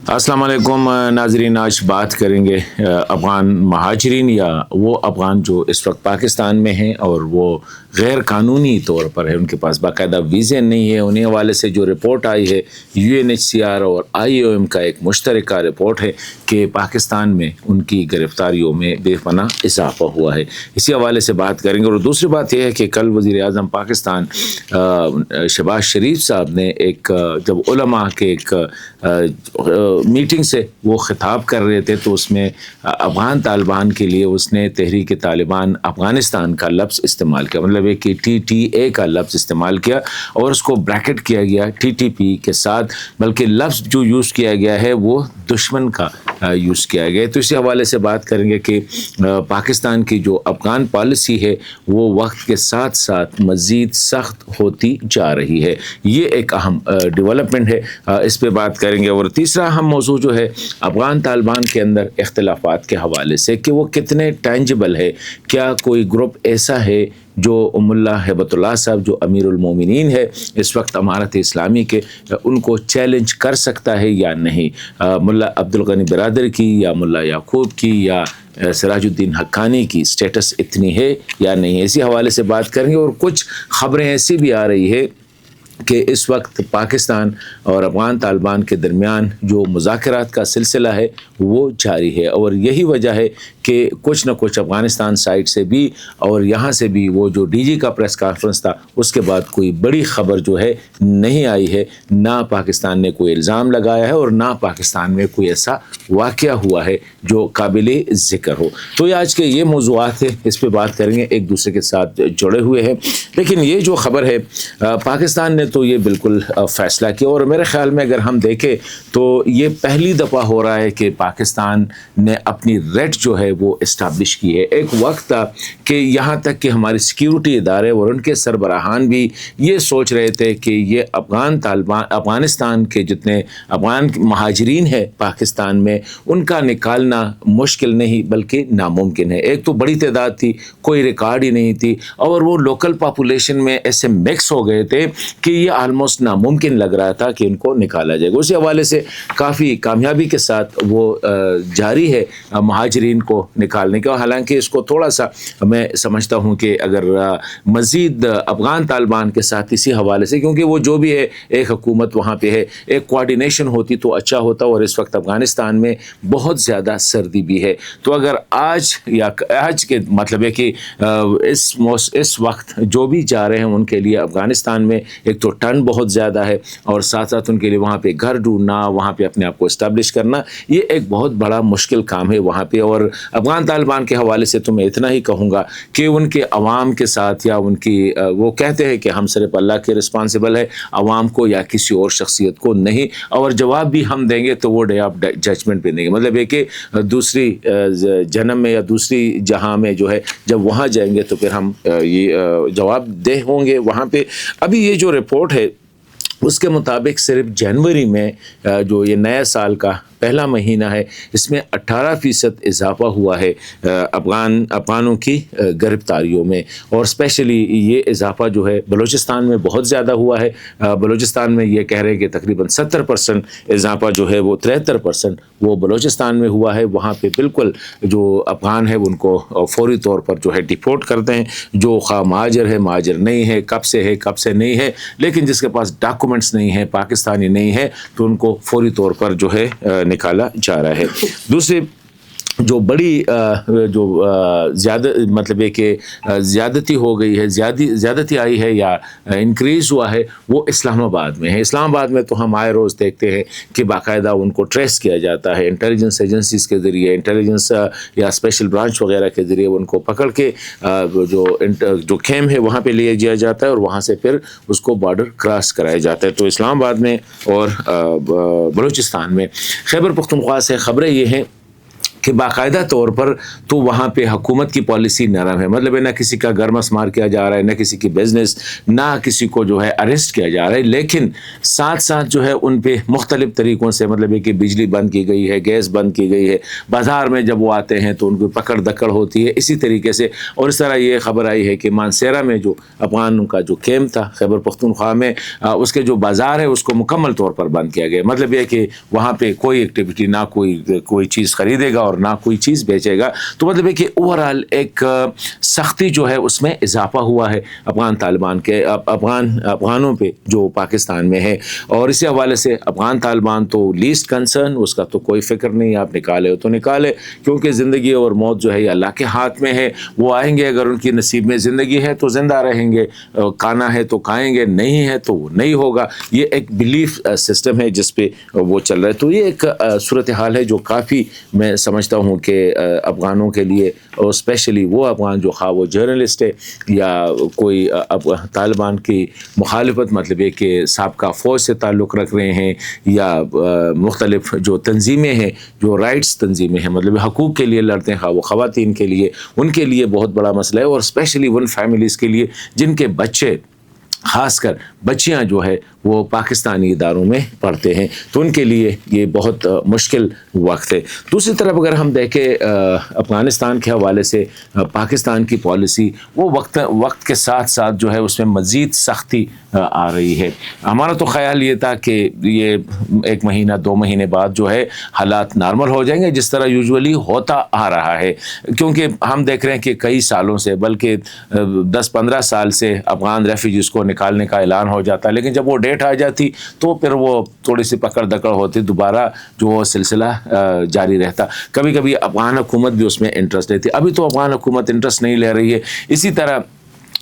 السلام علیکم ناظرین، آج بات کریں گے افغان مہاجرین یا وہ افغان جو اس وقت پاکستان میں ہیں اور وہ غیر قانونی طور پر ہے، ان کے پاس باقاعدہ ویزے نہیں ہے۔ انہیں حوالے سے جو رپورٹ آئی ہے UNHCR اور IOM کا ایک مشترکہ رپورٹ ہے کہ پاکستان میں ان کی گرفتاریوں میں بے پناہ اضافہ ہوا ہے، اسی حوالے سے بات کریں گے۔ اور دوسری بات یہ ہے کہ کل وزیر اعظم پاکستان شہباز شریف صاحب نے ایک جب علماء کے ایک میٹنگ سے وہ خطاب کر رہے تھے تو اس میں افغان طالبان کے لیے اس نے تحریک طالبان افغانستان کا لفظ استعمال کیا، مطلب ہے کہ TTA کا لفظ استعمال کیا اور اس کو بریکٹ کیا گیا TTP کے ساتھ، بلکہ لفظ جو یوز کیا گیا ہے وہ دشمن کا یوز کیا گیا ہے۔ تو اسی حوالے سے بات کریں گے کہ پاکستان کی جو افغان پالیسی ہے وہ وقت کے ساتھ ساتھ مزید سخت ہوتی جا رہی ہے، یہ ایک اہم ڈیولپمنٹ ہے، اس پہ بات کریں گے۔ اور تیسرا اہم موضوع جو ہے افغان طالبان کے اندر اختلافات کے حوالے سے کہ وہ کتنے ٹینجبل ہے، کیا کوئی گروپ ایسا ہے جو ملا ہیبت اللہ صاحب جو امیر المومنین ہے اس وقت امارت اسلامی کے، ان کو چیلنج کر سکتا ہے یا نہیں، ملا عبدالغنی برادر کی یا ملا یعقوب کی یا سراج الدین حقانی کی سٹیٹس اتنی ہے یا نہیں ہے، اسی حوالے سے بات کریں گے۔ اور کچھ خبریں ایسی بھی آ رہی ہے کہ اس وقت پاکستان اور افغان طالبان کے درمیان جو مذاکرات کا سلسلہ ہے وہ جاری ہے، اور یہی وجہ ہے کہ کچھ نہ کچھ افغانستان سائٹ سے بھی اور یہاں سے بھی وہ جو DG کا پریس کانفرنس تھا اس کے بعد کوئی بڑی خبر جو ہے نہیں آئی ہے، نہ پاکستان نے کوئی الزام لگایا ہے اور نہ پاکستان میں کوئی ایسا واقعہ ہوا ہے جو قابل ذکر ہو۔ تو یہ آج کے یہ موضوعات ہیں، اس پہ بات کریں گے، ایک دوسرے کے ساتھ جڑے ہوئے ہیں۔ لیکن یہ جو خبر ہے پاکستان نے تو یہ بالکل فیصلہ کیا، اور میرے خیال میں اگر ہم دیکھیں تو یہ پہلی دفعہ ہو رہا ہے کہ پاکستان نے اپنی ریٹ جو ہے وہ اسٹیبلش کی ہے۔ ایک وقت تھا کہ یہاں تک کہ ہمارے سیکیورٹی ادارے اور ان کے سربراہان بھی یہ سوچ رہے تھے کہ یہ افغانستان کے جتنے افغان مہاجرین ہیں پاکستان میں ان کا نکالنا مشکل نہیں بلکہ ناممکن ہے۔ ایک تو بڑی تعداد تھی، کوئی ریکارڈ ہی نہیں تھی، اور وہ لوکل پاپولیشن میں ایسے مکس ہو گئے تھے کہ یہ آلموسٹ ناممکن لگ رہا تھا کہ ان کو نکالا جائے گا۔ اسی حوالے سے کافی کامیابی کے ساتھ وہ جاری ہے مہاجرین کو نکالنے کا، حالانکہ اس کو تھوڑا سا میں سمجھتا ہوں کہ اگر مزید افغان طالبان کے ساتھ اسی حوالے سے، کیونکہ وہ جو بھی ہے ایک حکومت وہاں پہ ہے، ایک کوارڈینیشن ہوتی تو اچھا ہوتا، اور اس وقت افغانستان میں بہت زیادہ سردی بھی ہے۔ تو اگر آج کے مطلب ہے کہ اس وقت جو بھی جا رہے ہیں ان کے لیے افغانستان میں ایک تو ٹن بہت زیادہ ہے، اور ساتھ ساتھ ان کے لیے وہاں پہ گھر ڈھونڈنا، وہاں پہ اپنے آپ کو اسٹیبلش کرنا، یہ ایک بہت بڑا مشکل کام ہے وہاں پہ۔ اور افغان طالبان کے حوالے سے تو میں اتنا ہی کہوں گا کہ ان کے عوام کے ساتھ یا ان کی وہ کہتے ہیں کہ ہم صرف اللہ کے رسپانسبل ہے، عوام کو یا کسی اور شخصیت کو نہیں، اور جواب بھی ہم دیں گے تو وہ ڈے آف ججمنٹ پہ دیں گے، مطلب ہے کہ دوسری جنم میں یا دوسری جہاں میں جو ہے جب وہاں جائیں گے تو پھر ہم یہ جواب دہ ہوں گے وہاں پہ۔ ابھی یہ جو رپورٹ ہے اس کے مطابق صرف جنوری میں جو یہ نئے سال کا پہلا مہینہ ہے اس میں 18% اضافہ ہوا ہے افغانوں کی گرفتاریوں میں، اور اسپیشلی یہ اضافہ جو ہے بلوچستان میں بہت زیادہ ہوا ہے۔ بلوچستان میں یہ کہہ رہے ہیں کہ تقریباً 70% اضافہ جو ہے وہ 73% وہ بلوچستان میں ہوا ہے۔ وہاں پہ بالکل جو افغان ہے ان کو فوری طور پر جو ہے ڈیپورٹ کرتے ہیں، جو خواہ مہاجر ہے مہاجر نہیں ہے، کب سے نہیں ہے، لیکن جس کے پاس ڈاکومنٹس نہیں ہے، پاکستانی نہیں ہے، تو ان کو فوری طور پر جو ہے نکالا جا رہا ہے۔ دوسری جو بڑی جو زیادہ مطلب ہے کہ زیادتی ہو گئی ہے، زیادتی آئی ہے یا انکریز ہوا ہے، وہ اسلام آباد میں ہے۔ اسلام آباد میں تو ہم آئے روز دیکھتے ہیں کہ باقاعدہ ان کو ٹریس کیا جاتا ہے، انٹیلیجنس ایجنسیز کے ذریعے، انٹیلیجنس یا اسپیشل برانچ وغیرہ کے ذریعے ان کو پکڑ کے جو کھیم ہے وہاں پہ لے جایا جاتا ہے، اور وہاں سے پھر اس کو بارڈر کراس کرایا جاتا ہے۔ تو اسلام آباد میں اور بلوچستان میں۔ خیبر پختونخوا سے خبریں یہ ہیں کہ باقاعدہ طور پر تو وہاں پہ حکومت کی پالیسی نرم ہے، مطلب نہ کسی کا گھر مسمار کیا جا رہا ہے، نہ کسی کی بزنس، نہ کسی کو جو ہے اریسٹ کیا جا رہا ہے، لیکن ساتھ ساتھ جو ہے ان پہ مختلف طریقوں سے مطلب ہے کہ بجلی بند کی گئی ہے، گیس بند کی گئی ہے، بازار میں جب وہ آتے ہیں تو ان کو پکڑ دکڑ ہوتی ہے اسی طریقے سے۔ اور اس طرح یہ خبر آئی ہے کہ مانسیرا میں جو افغانوں کا جو کیمپ تھا خیبر پختونخوا میں، اس کے جو بازار ہے اس کو مکمل طور پر بند کیا گیا، مطلب یہ کہ وہاں پہ کوئی ایکٹیویٹی، نہ کوئی چیز خریدے گا اور نہ کوئی چیز بیچے گا۔ تو مطلب ہے کہ اوورآل ایک سختی جو ہے اس میں اضافہ ہوا ہے افغان طالبان کے افغانوں پہ جو پاکستان میں ہے۔ اور اسی حوالے سے افغان طالبان تو لیسٹ کنسرن، اس کا تو کوئی فکر نہیں، آپ نکالے ہو تو نکالے، کیونکہ زندگی اور موت جو ہے یہ اللہ کے ہاتھ میں ہے۔ وہ آئیں گے، اگر ان کی نصیب میں زندگی ہے تو زندہ رہیں گے، کھانا ہے تو کھائیں گے، نہیں ہے تو وہ نہیں ہوگا۔ یہ ایک بلیف سسٹم ہے جس پہ وہ چل رہا ہے۔ تو یہ ایک صورتحال ہے جو کافی میں سمجھتا ہوں کہ افغانوں کے لیے، اور اسپیشلی وہ افغان جو خواہ وہ جرنلسٹ ہے یا کوئی طالبان کی مخالفت، مطلب یہ کہ سابقہ فوج سے تعلق رکھ رہے ہیں یا مختلف جو تنظیمیں ہیں، جو رائٹس تنظیمیں ہیں، مطلب حقوق کے لیے لڑتے ہیں، خواہ وہ خواتین کے لیے، ان کے لیے بہت بڑا مسئلہ ہے، اور اسپیشلی ان فیملیز کے لیے جن کے بچے، خاص کر بچیاں جو ہے وہ پاکستانی اداروں میں پڑھتے ہیں، تو ان کے لیے یہ بہت مشکل وقت ہے۔ دوسری طرف اگر ہم دیکھیں افغانستان کے حوالے سے پاکستان کی پالیسی، وہ وقت کے ساتھ ساتھ جو ہے اس میں مزید سختی آ رہی ہے۔ ہمارا تو خیال یہ تھا کہ یہ 1 مہینہ 2 مہینے بعد جو ہے حالات نارمل ہو جائیں گے، جس طرح یوزولی ہوتا آ رہا ہے، کیونکہ ہم دیکھ رہے ہیں کہ کئی سالوں سے، بلکہ 10-15 سال سے افغان ریفیوجیز کو نکالنے کا اعلان ہو جاتا ہے، لیکن جب وہ ڈیٹ آ جاتی تو پھر وہ تھوڑی سی پکڑ دکڑ ہوتی، دوبارہ جو وہ سلسلہ جاری رہتا۔ کبھی کبھی افغان حکومت بھی اس میں انٹرسٹ لیتی، ابھی تو افغان حکومت انٹرسٹ نہیں لے رہی ہے۔ اسی طرح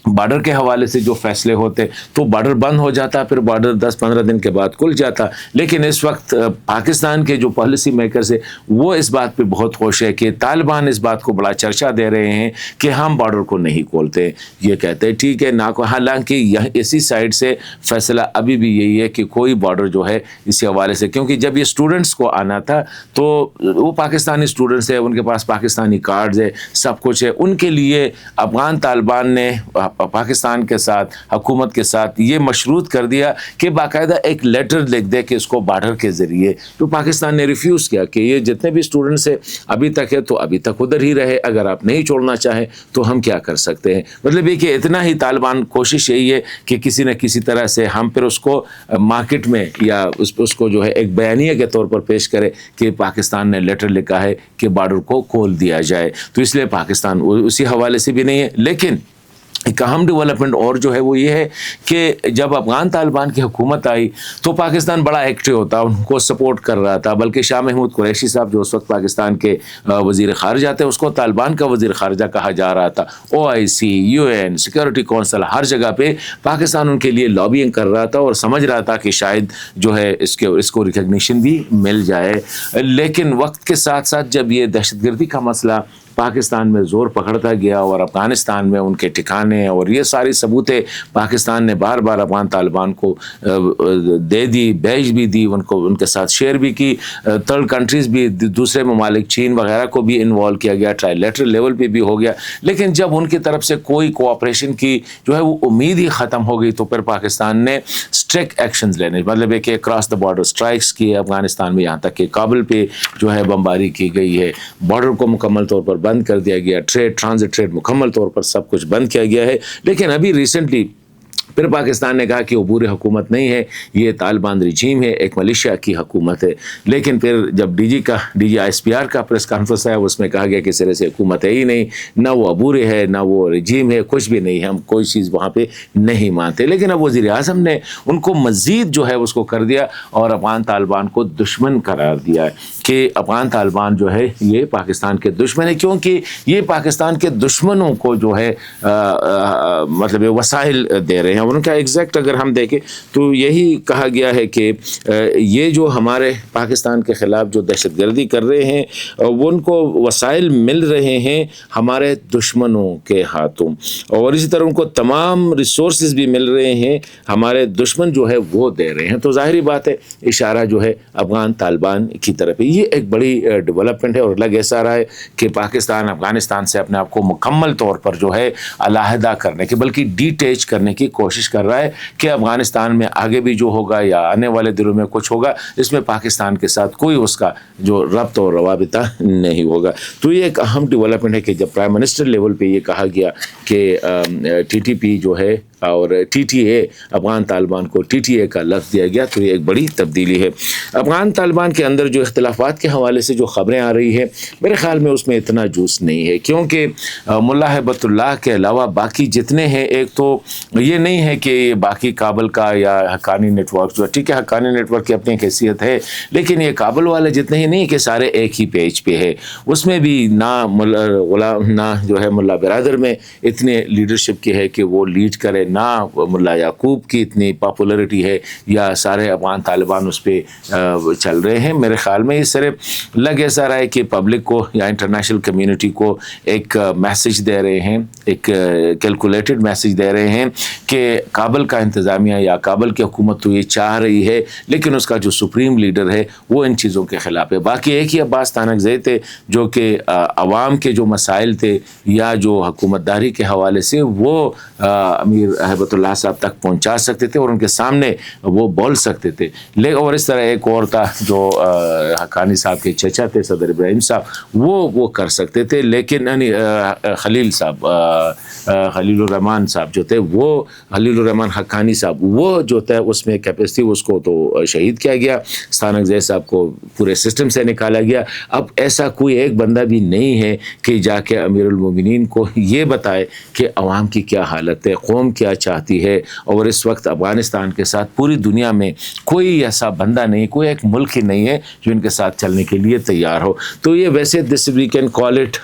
بارڈر کے حوالے سے جو فیصلے ہوتے تو بارڈر بند ہو جاتا، پھر بارڈر 10-15 دن کے بعد کھل جاتا، لیکن اس وقت پاکستان کے جو پالیسی میکرز ہیں وہ اس بات پہ بہت خوش ہے کہ طالبان اس بات کو بڑا چرچا دے رہے ہیں کہ ہم بارڈر کو نہیں کھولتے، یہ کہتے ہیں ٹھیک ہے نہ کو، حالانکہ اسی سائڈ سے فیصلہ ابھی بھی یہی ہے کہ کوئی بارڈر جو ہے اسی حوالے سے، کیونکہ جب یہ اسٹوڈنٹس کو آنا تھا تو وہ پاکستانی اسٹوڈنٹس ہیں، ان کے پاس پاکستانی کارڈز ہے، سب کچھ ہے، ان کے لیے افغان طالبان نے پاکستان کے ساتھ، حکومت کے ساتھ یہ مشروط کر دیا کہ باقاعدہ ایک لیٹر لکھ دے کہ اس کو بارڈر کے ذریعے، تو پاکستان نے ریفیوز کیا کہ یہ جتنے بھی اسٹوڈنٹس ہیں ابھی تک ہے تو ابھی تک ادھر ہی رہے، اگر آپ نہیں چھوڑنا چاہیں تو ہم کیا کر سکتے ہیں۔ مطلب یہ کہ اتنا ہی طالبان کوشش یہی ہے کہ کسی نہ کسی طرح سے ہم پھر اس کو مارکیٹ میں یا اس کو جو ہے ایک بیانیہ کے طور پر پیش کرے کہ پاکستان نے لیٹر لکھا ہے کہ بارڈر کو کھول دیا جائے، تو اس لیے پاکستان اسی حوالے سے بھی نہیں ہے۔ لیکن ایک اہم ڈیولپمنٹ اور جو ہے وہ یہ ہے کہ جب افغان طالبان کی حکومت آئی تو پاکستان بڑا ایکٹیو ہوتا، ان کو سپورٹ کر رہا تھا، بلکہ شاہ محمود قریشی صاحب جو اس وقت پاکستان کے وزیر خارجہ تھے، اس کو طالبان کا وزیر خارجہ کہا جا رہا تھا۔ OIC، UN، سیکورٹی کونسل، ہر جگہ پہ پاکستان ان کے لیے لابینگ کر رہا تھا اور سمجھ رہا تھا کہ شاید جو ہے اس کو ریکگنیشن بھی مل جائے۔ لیکن وقت کے ساتھ ساتھ جب یہ دہشت گردی کا مسئلہ پاکستان میں زور پکڑتا گیا اور افغانستان میں ان کے ٹھکانے اور یہ ساری ثبوتیں پاکستان نے بار بار افغان طالبان کو دے دی، بیچ بھی دی، ان کے ساتھ شیئر بھی کی، تھرڈ کنٹریز بھی، دوسرے ممالک چین وغیرہ کو بھی انوالو کیا گیا، ٹرائی لیٹرل لیول پہ بھی ہو گیا، لیکن جب ان کی طرف سے کوئی کوآپریشن کی جو ہے وہ امید ہی ختم ہو گئی تو پھر پاکستان نے اسٹرکٹ ایکشنز لینے، مطلب ہے کہ کراس دا بارڈر اسٹرائکس کی افغانستان میں، یہاں تک کہ کابل پہ جو ہے بمباری کی گئی ہے، بارڈر کو مکمل طور پر بند کر دیا گیا، ٹرانزٹ ٹریڈ مکمل طور پر سب کچھ بند کیا گیا ہے۔ لیکن ابھی ریسنٹلی پھر پاکستان نے کہا کہ عبور حکومت نہیں ہے، یہ طالبان رجیم ہے، ایک ملیشیا کی حکومت ہے۔ لیکن پھر جب ڈی جی ISPR کا پریس کانفرنس ہے، اس میں کہا گیا کہ سرے سے حکومت ہے ہی نہیں، نہ وہ عبور ہے نہ وہ رجیم ہے، کچھ بھی نہیں ہے، ہم کوئی چیز وہاں پہ نہیں مانتے۔ لیکن اب وزیر اعظم نے ان کو مزید جو ہے اس کو کر دیا اور افغان طالبان کو دشمن قرار دیا ہے کہ افغان طالبان جو ہے یہ پاکستان کے دشمن ہے، کیونکہ یہ پاکستان کے دشمنوں کو جو ہے مطلب وسائل دے رہے ہیں، اور ان کا ایگزیکٹ اگر ہم دیکھیں تو یہی کہا گیا ہے کہ یہ جو ہمارے پاکستان کے خلاف جو دہشت گردی کر رہے ہیں وہ ان کو وسائل مل رہے ہیں ہمارے دشمنوں کے ہاتھوں، اور اسی طرح ان کو تمام ریسورسز بھی مل رہے ہیں ہمارے دشمن جو ہے وہ دے رہے ہیں۔ تو ظاہری بات ہے اشارہ جو ہے افغان طالبان کی طرف ہے۔ یہ ایک بڑی ڈیولپمنٹ ہے، اور لگ ایسا رہا ہے کہ پاکستان افغانستان سے اپنے آپ کو مکمل طور پر جو ہے علیحدہ کرنے کی بلکہ ڈیٹیچ کرنے کی کوشش کر رہا ہے کہ افغانستان میں آگے بھی جو ہوگا یا آنے والے دنوں میں کچھ ہوگا اس میں پاکستان کے ساتھ کوئی اس کا جو ربط اور روابطہ نہیں ہوگا۔ تو یہ ایک اہم ڈیولپمنٹ ہے کہ جب پرائم منسٹر لیول پہ یہ کہا گیا کہ ٹی ٹی پی جو ہے اور T T A, Afghan Taliban کو ٹی ٹی اے کا لفظ دیا گیا، تو یہ ایک بڑی تبدیلی ہے۔ افغان طالبان کے اندر جو اختلافات کے حوالے سے جو خبریں آ رہی ہیں میرے خیال میں اس میں اتنا جوس نہیں ہے، کیونکہ ملا ہیبت اللہ کے علاوہ باقی جتنے ہیں، ایک تو یہ نہیں ہے کہ باقی کابل کا یا حقانی نیٹ ورک جو ٹھیک ہے، حقانی نیٹ ورک کی اپنی ایک حیثیت ہے، لیکن یہ کابل والے جتنے ہی نہیں کہ سارے ایک ہی پیج پہ ہے۔ اس میں بھی نہ غلام نہ جو ہے ملا برادر میں اتنے لیڈرشپ کی ہے کہ وہ لیڈ کرے، نہ ملا یعقوب کی اتنی پاپولرٹی ہے، یا سارے افغان طالبان اس پہ چل رہے ہیں۔ میرے خیال میں یہ صرف لگ ایسا رہا ہے کہ پبلک کو یا انٹرنیشنل کمیونٹی کو ایک میسج دے رہے ہیں، ایک کیلکولیٹڈ میسج دے رہے ہیں کہ کابل کا انتظامیہ یا کابل کی حکومت تو یہ چاہ رہی ہے، لیکن اس کا جو سپریم لیڈر ہے وہ ان چیزوں کے خلاف ہے۔ باقی ایک ہی عباس تانکزئی تھے جو کہ عوام کے جو مسائل تھے یا جو حکومت داری کے حوالے سے وہ امیر ہیبت اللہ صاحب تک پہنچا سکتے تھے اور ان کے سامنے وہ بول سکتے تھے۔ اور اس طرح ایک اور تھا جو حقانی صاحب کے چچا تھے صدر ابراہیم صاحب، وہ کر سکتے تھے، لیکن خلیل صاحب، خلیل الرحمان صاحب جو تھے، وہ خلیل الرحمان حقانی صاحب، وہ جو تھا اس میں کیپیسٹی اس کو تو شہید کیا گیا، تانکزئی صاحب کو پورے سسٹم سے نکالا گیا۔ اب ایسا کوئی ایک بندہ بھی نہیں ہے کہ جا کے امیر المومنین کو یہ بتائے کہ عوام کی کیا حالت ہے، قوم کیا چاہتی ہے، اور اس وقت افغانستان کے ساتھ پوری دنیا میں کوئی ایسا بندہ نہیں، کوئی ایک ملک ہی نہیں ہے جو ان کے ساتھ چلنے کے لیے تیار ہو۔ تو یہ ویسے this we can call it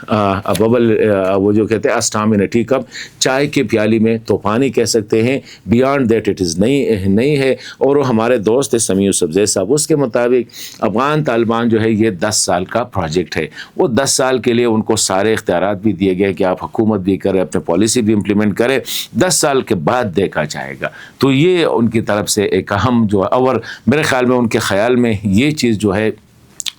bubble, وہ جو کہتے ہیں storm in a tea cup, چائے کے پیالی میں طوفانی کہہ سکتے ہیں، بیانڈ دیٹ اٹ از نہیں ہے۔ اور وہ ہمارے دوست سمیع یوسفزئی صاحب، اس کے مطابق افغان طالبان جو ہے یہ 10 سال کا پروجیکٹ ہے، وہ 10 سال کے لیے ان کو سارے اختیارات بھی دیے گئے کہ آپ حکومت بھی کریں، اپنے پالیسی بھی امپلیمنٹ کریں، 10 سال کے بعد دیکھا جائے گا۔ تو یہ ان کی طرف سے ایک اہم جو ہے، اور میرے خیال میں ان کے خیال میں یہ چیز جو ہے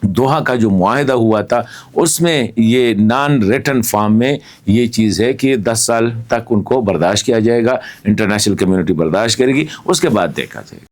دوحہ کا جو معاہدہ ہوا تھا اس میں یہ نان ریٹن فارم میں یہ چیز ہے کہ 10 سال تک ان کو برداشت کیا جائے گا، انٹرنیشنل کمیونٹی برداشت کرے گی، اس کے بعد دیکھا جائے گا۔